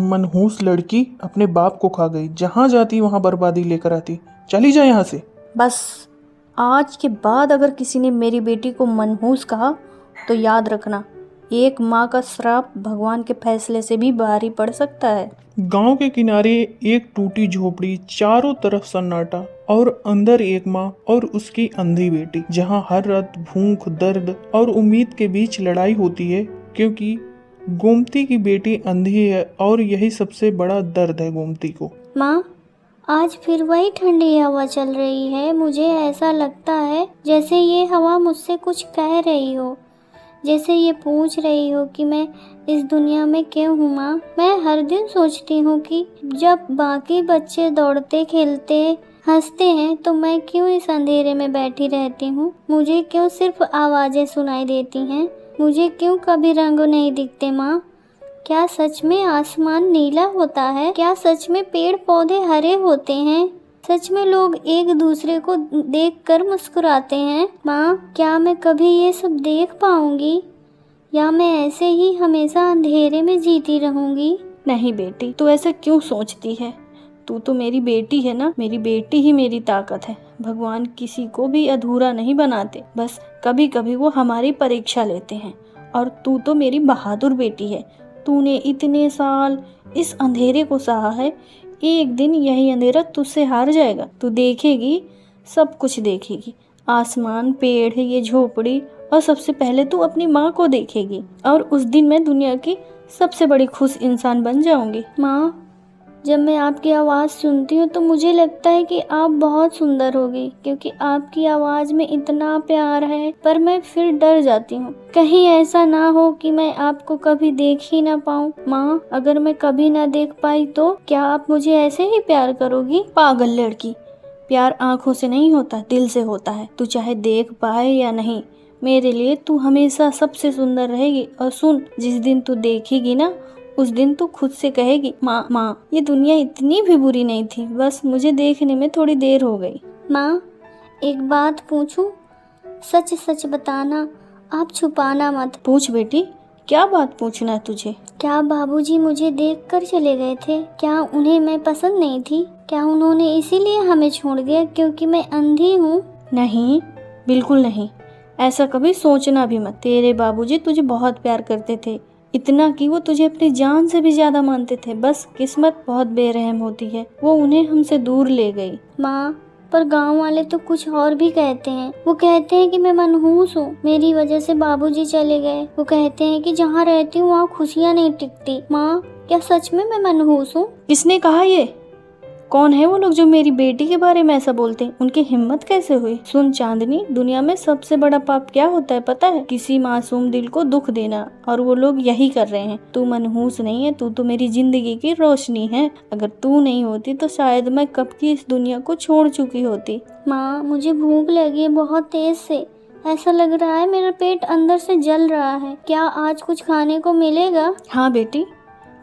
मनहूस लड़की अपने बाप को खा गई, जहाँ जाती वहाँ बर्बादी लेकर आती। चली जाए यहाँ से। बस आज के बाद अगर किसी ने मेरी बेटी को मनहूस कहा तो याद रखना, एक माँ का श्राप भगवान के फैसले से भी भारी पड़ सकता है। गांव के किनारे एक टूटी झोपड़ी, चारों तरफ सन्नाटा और अंदर एक माँ और उसकी अंधी बेटी, जहां हर रात भूख, दर्द और उम्मीद के बीच लड़ाई होती है, क्योंकि गोमती की बेटी अंधी है और यही सबसे बड़ा दर्द है गोमती को। माँ, आज फिर वही ठंडी हवा चल रही है। मुझे ऐसा लगता है जैसे ये हवा मुझसे कुछ कह रही हो, जैसे ये पूछ रही हो कि मैं इस दुनिया में क्यों हूँ। माँ, मैं हर दिन सोचती हूँ कि जब बाकी बच्चे दौड़ते खेलते हंसते हैं तो मैं क्यों इस अंधेरे में बैठी रहती हूँ। मुझे क्यों सिर्फ आवाज़ें सुनाई देती हैं, मुझे क्यों कभी रंग नहीं दिखते। माँ, क्या सच में आसमान नीला होता है? क्या सच में पेड़ पौधे हरे होते हैं? सच में लोग एक दूसरे को देखकर मुस्कुराते हैं? माँ, क्या मैं कभी ये सब देख पाऊंगी या मैं ऐसे ही हमेशा अंधेरे में जीती रहूंगी? नहीं बेटी, तू ऐसा क्यों सोचती है? तू तो मेरी बेटी है ना। मेरी बेटी ही मेरी ताकत है। भगवान किसी को भी अधूरा नहीं बनाते, बस कभी कभी वो हमारी परीक्षा लेते हैं। और तू तो मेरी बहादुर बेटी है। तूने इतने साल इस अंधेरे को सहा है, एक दिन यही अंधेरा तुझसे हार जाएगा। तू देखेगी, सब कुछ देखेगी, आसमान, पेड़, ये झोपड़ी, और सबसे पहले तू अपनी माँ को देखेगी। और उस दिन मैं दुनिया की सबसे बड़ी खुश इंसान बन जाऊंगी। माँ, जब मैं आपकी आवाज़ सुनती हूँ तो मुझे लगता है कि आप बहुत सुंदर होगी, क्योंकि आपकी आवाज़ में इतना प्यार है। पर मैं फिर डर जाती हूँ, कहीं ऐसा ना हो कि मैं आपको कभी देख ही ना पाऊँ। माँ, अगर मैं कभी ना देख पाई तो क्या आप मुझे ऐसे ही प्यार करोगी? पागल लड़की, प्यार आंखों से नहीं होता, दिल से होता है। तू चाहे देख पाए या नहीं, मेरे लिए तू हमेशा सबसे सुंदर रहेगी। और सुन, जिस दिन तू देखेगी ना, उस दिन तू खुद से कहेगी, माँ, ये दुनिया इतनी भी बुरी नहीं थी, बस मुझे देखने में थोड़ी देर हो गई। माँ, एक बात पूछूं? सच सच बताना, आप छुपाना मत। पूछ बेटी, क्या बात पूछना है तुझे? क्या बाबूजी मुझे देखकर चले गए थे? क्या उन्हें मैं पसंद नहीं थी? क्या उन्होंने इसीलिए हमें छोड़ दिया क्योंकि मैं अंधी हूँ? नहीं, बिल्कुल नहीं। ऐसा कभी सोचना भी मत। तेरे बाबूजी तुझे बहुत प्यार करते थे, इतना कि वो तुझे अपनी जान से भी ज्यादा मानते थे। बस किस्मत बहुत बेरहम होती है, वो उन्हें हमसे दूर ले गई। माँ, पर गांव वाले तो कुछ और भी कहते हैं। वो कहते हैं कि मैं मनहूस हूँ, मेरी वजह से बाबूजी चले गए। वो कहते हैं कि जहाँ रहती हूँ वहाँ खुशियाँ नहीं टिकती। माँ, क्या सच में मैं मनहूस हूँ? किसने कहा ये? कौन है वो लोग जो मेरी बेटी के बारे में ऐसा बोलते हैं? उनकी हिम्मत कैसे हुई? सुन चांदनी, दुनिया में सबसे बड़ा पाप क्या होता है पता है? किसी मासूम दिल को दुख देना, और वो लोग यही कर रहे हैं। तू मनहूस नहीं है, तू तो मेरी जिंदगी की रोशनी है। अगर तू नहीं होती तो शायद मैं कब की इस दुनिया को छोड़ चुकी होती। माँ, मुझे भूख लगी है बहुत तेज से। ऐसा लग रहा है मेरा पेट अंदर से जल रहा है। क्या आज कुछ खाने को मिलेगा? हाँ बेटी,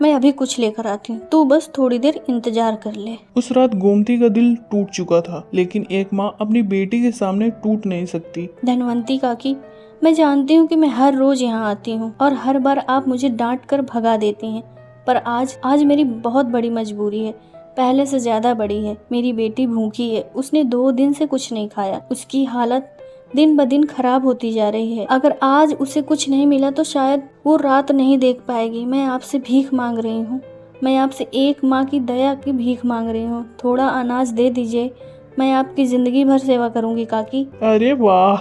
मैं अभी कुछ लेकर आती हूँ, तू बस थोड़ी देर इंतजार कर ले। उस रात गोमती का दिल टूट चुका था, लेकिन एक माँ अपनी बेटी के सामने टूट नहीं सकती। धनवंती काकी, मैं जानती हूँ कि मैं हर रोज यहाँ आती हूँ और हर बार आप मुझे डांट कर भगा देती हैं, पर आज मेरी बहुत बड़ी मजबूरी है, पहले से ज्यादा बड़ी है। मेरी बेटी भूखी है, उसने 2 दिन से कुछ नहीं खाया। उसकी हालत दिन ब दिन खराब होती जा रही है। अगर आज उसे कुछ नहीं मिला तो शायद वो रात नहीं देख पाएगी। मैं आपसे भीख मांग रही हूँ, मैं आपसे एक माँ की दया की भीख मांग रही हूँ। थोड़ा अनाज दे दीजिए, मैं आपकी जिंदगी भर सेवा करूँगी काकी। अरे वाह,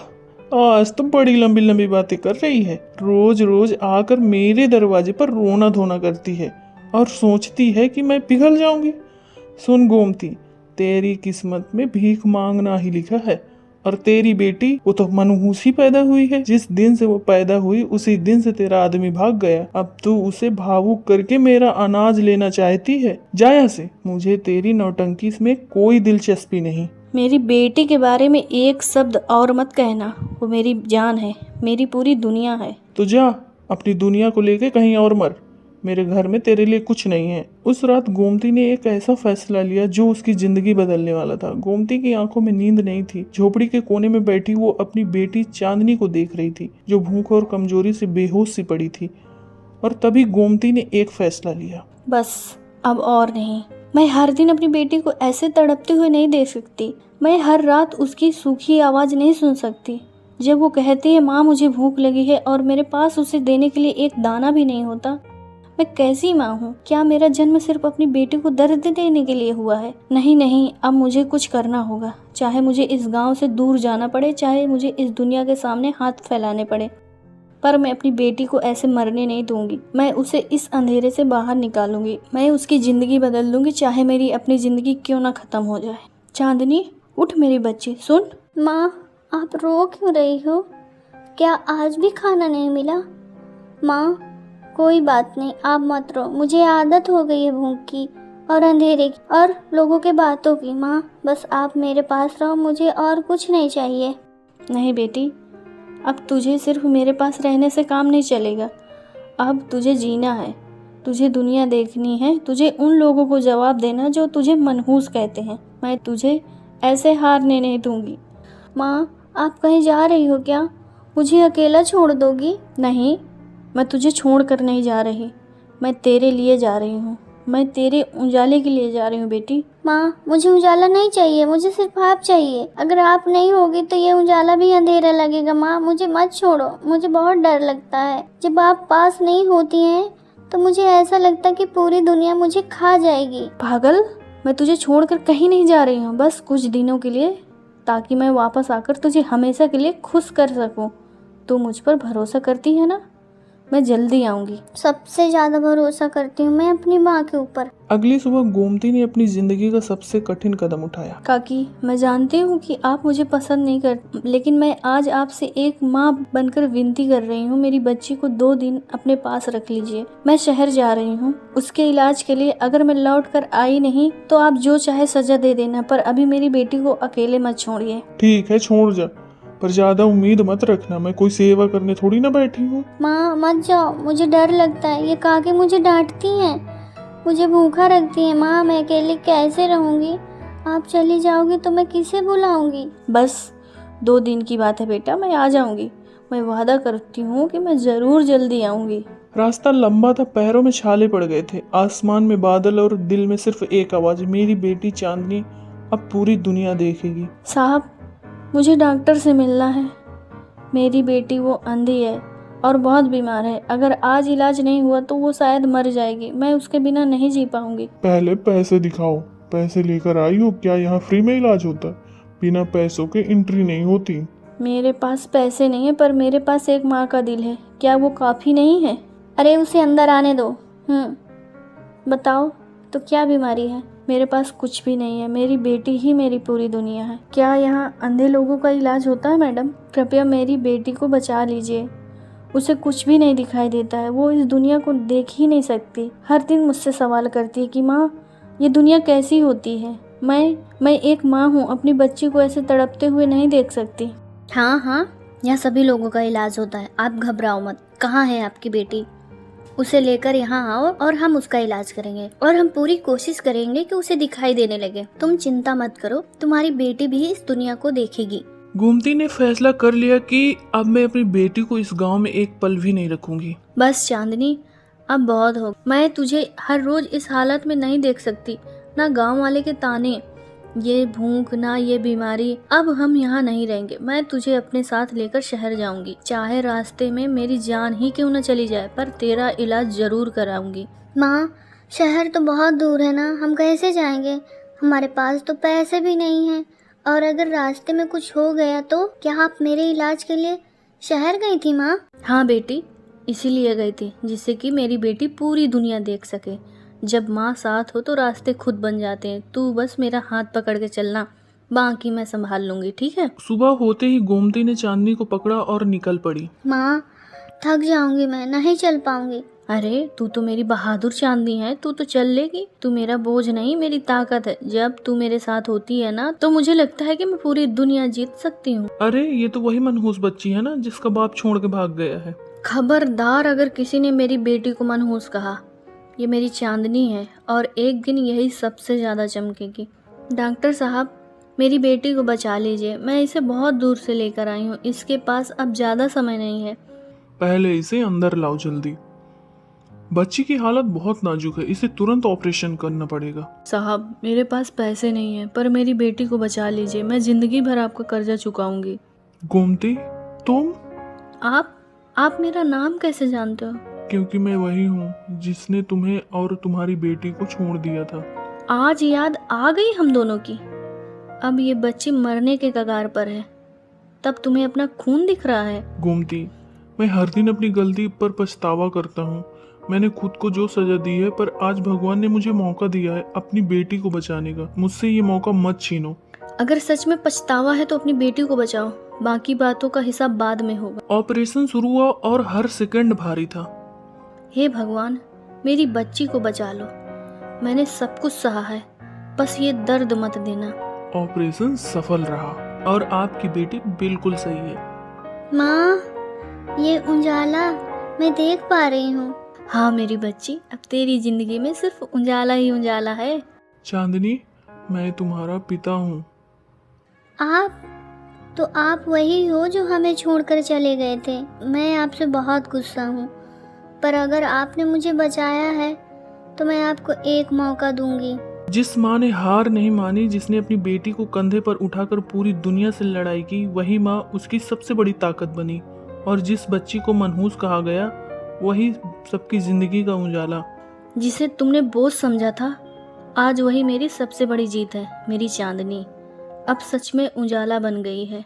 आज तो बड़ी लंबी लंबी बातें कर रही है। रोज रोज आकर मेरे दरवाजे पर रोना धोना करती है और सोचती है कि मैं पिघल जाऊंगी। सुन गोमती, तेरी किस्मत में भीख मांगना ही लिखा है, और तेरी बेटी वो तो मनहूस ही पैदा हुई है। जिस दिन से वो पैदा हुई उसी दिन से तेरा आदमी भाग गया। अब तू उसे भावुक करके मेरा अनाज लेना चाहती है? जा यहाँ से, मुझे तेरी नौटंकी में कोई दिलचस्पी नहीं। मेरी बेटी के बारे में एक शब्द और मत कहना, वो मेरी जान है, मेरी पूरी दुनिया है। तो जा, अपनी दुनिया को लेके कहीं और मर, मेरे घर में तेरे लिए कुछ नहीं है। उस रात गोमती ने एक ऐसा फैसला लिया जो उसकी जिंदगी बदलने वाला था। गोमती की आंखों में नींद नहीं थी। झोपड़ी के कोने में बैठी वो अपनी बेटी चांदनी को देख रही थी, जो भूख और कमजोरी से बेहोश सी पड़ी थी। और तभी गोमती ने एक फैसला लिया। बस अब और नहीं। मैं हर दिन अपनी बेटी को ऐसे तड़पते हुए नहीं देख सकती। मैं हर रात उसकी सूखी आवाज़ नहीं सुन सकती जब वो कहती है माँ मुझे भूख लगी है और मेरे पास उसे देने के लिए एक दाना भी नहीं होता। मैं कैसी माँ हूँ? क्या मेरा जन्म सिर्फ अपनी बेटी को दर्द देने के लिए हुआ है? नहीं नहीं, अब मुझे कुछ करना होगा। चाहे मुझे इस गांव से दूर जाना पड़े, चाहे मुझे इस दुनिया के सामने हाथ फैलाने पड़े, पर मैं अपनी बेटी को ऐसे मरने नहीं दूंगी। मैं उसे इस अंधेरे से बाहर निकालूंगी। मैं उसकी ज़िंदगी बदल दूंगी, चाहे मेरी अपनी ज़िंदगी क्यों ना ख़त्म हो जाए। चांदनी उठ मेरी बच्ची, सुन। माँ, आप रो क्यों रही हो? क्या आज भी खाना नहीं मिला? माँ, कोई बात नहीं, आप मत रो। मुझे आदत हो गई है भूख की और अंधेरे की और लोगों के बातों की। माँ, बस आप मेरे पास रहो, मुझे और कुछ नहीं चाहिए। नहीं बेटी, अब तुझे सिर्फ मेरे पास रहने से काम नहीं चलेगा। अब तुझे जीना है, तुझे दुनिया देखनी है, तुझे उन लोगों को जवाब देना जो तुझे मनहूस कहते हैं। मैं तुझे ऐसे हारने नहीं दूंगी। माँ, आप कहीं जा रही हो क्या? मुझे अकेला छोड़ दोगी? नहीं, मैं तुझे छोड़ कर नहीं जा रही। मैं तेरे लिए जा रही हूँ। मैं तेरे उजाले के लिए जा रही हूँ बेटी। माँ, मुझे उजाला नहीं चाहिए, मुझे सिर्फ आप चाहिए। अगर आप नहीं होगी तो ये उजाला भी अंधेरा लगेगा। माँ, मुझे मत छोड़ो, मुझे बहुत डर लगता है। जब आप पास नहीं होती हैं तो मुझे ऐसा लगता है कि पूरी दुनिया मुझे खा जाएगी। पागल, मैं तुझे छोड़कर कहीं नहीं जा रही हूँ, बस कुछ दिनों के लिए, ताकि मैं वापस आकर तुझे हमेशा के लिए खुश कर सकूँ। तू मुझ पर भरोसा करती है ना? मैं जल्दी आऊँगी। सबसे ज़्यादा भरोसा करती हूँ मैं अपनी माँ के ऊपर। अगली सुबह गोमती ने अपनी जिंदगी का सबसे कठिन कदम उठाया। काकी, मैं जानती हूँ कि आप मुझे पसंद नहीं करते, लेकिन मैं आज आपसे एक माँ बनकर विनती कर रही हूँ। मेरी बच्ची को 2 दिन अपने पास रख लीजिए। मैं शहर जा रही हूँ उसके इलाज के लिए। अगर मैं लौट कर आई नहीं तो आप जो चाहे सजा दे देना, पर अभी मेरी बेटी को अकेले मत छोड़िए। ठीक है, छोड़ जा, पर ज्यादा उम्मीद मत रखना। मैं कोई सेवा करने थोड़ी ना बैठी हूँ। माँ, मत जाओ, मुझे डर लगता है। ये काकी मुझे डांटती हैं, मुझे भूखा रखती है। माँ, मैं अकेले कैसे रहूँगी? आप चली जाओगी तो मैं किसे बुलाऊंगी? बस 2 दिन की बात है बेटा, मैं आ जाऊंगी। मैं वादा करती हूँ कि मैं ज़रूर जल्दी आऊंगी। रास्ता लंबा था, पैरों में छाले पड़ गए थे, आसमान में बादल और दिल में सिर्फ एक आवाज, मेरी बेटी चांदनी अब पूरी दुनिया देखेगी। साहब, मुझे डॉक्टर से मिलना है। मेरी बेटी वो अंधी है और बहुत बीमार है। अगर आज इलाज नहीं हुआ तो वो शायद मर जाएगी। मैं उसके बिना नहीं जी पाऊंगी। पहले पैसे दिखाओ। पैसे लेकर आई हो क्या? यहाँ फ्री में इलाज होता है, बिना पैसों के एंट्री नहीं होती। मेरे पास पैसे नहीं है, पर मेरे पास एक माँ का दिल है। क्या वो काफ़ी नहीं है? अरे उसे अंदर आने दो। बताओ तो क्या बीमारी है? मेरे पास कुछ भी नहीं है। मेरी बेटी ही मेरी पूरी दुनिया है। क्या यहाँ अंधे लोगों का इलाज होता है मैडम? कृपया मेरी बेटी को बचा लीजिए। उसे कुछ भी नहीं दिखाई देता है, वो इस दुनिया को देख ही नहीं सकती। हर दिन मुझसे सवाल करती है कि माँ, ये दुनिया कैसी होती है। मैं एक माँ हूँ, अपनी बच्ची को ऐसे तड़पते हुए नहीं देख सकती। हाँ, यहाँ सभी लोगों का इलाज होता है, आप घबराओ मत। कहाँ है आपकी बेटी? उसे लेकर यहाँ आओ और हम उसका इलाज करेंगे, और हम पूरी कोशिश करेंगे कि उसे दिखाई देने लगे। तुम चिंता मत करो, तुम्हारी बेटी भी इस दुनिया को देखेगी। गोमती ने फैसला कर लिया कि अब मैं अपनी बेटी को इस गांव में एक पल भी नहीं रखूंगी। बस चांदनी, अब बहुत हो। मैं तुझे हर रोज इस हालत में नहीं देख सकती। ना गांव वाले के ताने, ये भूख, ना ये बीमारी। अब हम यहाँ नहीं रहेंगे। मैं तुझे अपने साथ लेकर शहर जाऊंगी, चाहे रास्ते में मेरी जान ही क्यों न चली जाए, पर तेरा इलाज जरूर कराऊंगी। माँ, शहर तो बहुत दूर है ना, हम कैसे जाएंगे? हमारे पास तो पैसे भी नहीं हैं, और अगर रास्ते में कुछ हो गया तो? क्या आप मेरे इलाज के लिए शहर गई थी माँ? हाँ बेटी, इसीलिए गई थी, जिससे कि मेरी बेटी पूरी दुनिया देख सके। जब माँ साथ हो तो रास्ते खुद बन जाते हैं। तू बस मेरा हाथ पकड़ के चलना, बाकी मैं संभाल लूंगी, ठीक है? सुबह होते ही गोमती ने चांदनी को पकड़ा और निकल पड़ी। माँ, थक जाऊंगी, मैं नहीं चल पाऊंगी। अरे तू तो मेरी बहादुर चांदनी है, तू तो चल लेगी। तू मेरा बोझ नहीं, मेरी ताकत है। जब तू मेरे साथ होती है ना, तो मुझे लगता है कि मैं पूरी दुनिया जीत सकती हूँ। अरे ये तो वही मनहूस बच्ची है ना, जिसका बाप छोड़ के भाग गया है। खबरदार अगर किसी ने मेरी बेटी को मनहूस कहा। ये मेरी चांदनी है और एक दिन यही सबसे ज़्यादा चमकेगी। डॉक्टर साहब, मेरी बेटी को बचा लीजिए। मैं इसे बहुत दूर से लेकर आई हूँ, इसके पास अब ज़्यादा समय नहीं है। पहले इसे अंदर लाओ जल्दी। बच्ची की हालत बहुत नाजुक है, इसे तुरंत ऑपरेशन करना पड़ेगा। साहब, मेरे पास पैसे नहीं हैं, पर मेरी बेटी को बचा लीजिए। मैं जिंदगी भर आपका कर्जा चुकाऊंगी। गोमती, तुम? आप मेरा नाम कैसे जानते हो? क्योंकि मैं वही हूँ जिसने तुम्हें और तुम्हारी बेटी को छोड़ दिया था। आज याद आ गई हम दोनों की। अब ये बच्ची मरने के कगार पर है, तब तुम्हें अपना खून दिख रहा है। गोमती, मैं हर दिन अपनी गलती पर पछतावा करता हूँ। मैंने खुद को जो सजा दी है, पर आज भगवान ने मुझे मौका दिया है अपनी बेटी को बचाने का। मुझसे ये मौका मत छीनो। अगर सच में पछतावा है तो अपनी बेटी को बचाओ, बाकी बातों का हिसाब बाद में होगा। ऑपरेशन शुरू हुआ और हर सेकंड भारी था। हे भगवान, मेरी बच्ची को बचा लो। मैंने सब कुछ सहा है, बस ये दर्द मत देना। ऑपरेशन सफल रहा और आपकी बेटी बिल्कुल सही है। माँ, ये उजाला मैं देख पा रही हूँ। हाँ मेरी बच्ची, अब तेरी जिंदगी में सिर्फ उजाला ही उजाला है। चांदनी, मैं तुम्हारा पिता हूँ। आप वही हो जो हमें छोड़कर चले गए थे। मैं आपसे बहुत गुस्सा हूँ, पर अगर आपने मुझे बचाया है तो मैं आपको एक मौका दूंगी। जिस माँ ने हार नहीं मानी, जिसने अपनी बेटी को कंधे पर उठाकर पूरी दुनिया से लड़ाई की, वही माँ उसकी सबसे बड़ी ताकत बनी। और जिस बच्ची को मनहूस कहा गया, वही सबकी जिंदगी का उजाला। जिसे तुमने बोझ समझा था, आज वही मेरी सबसे बड़ी जीत है। मेरी चांदनी अब सच में उजाला बन गई है।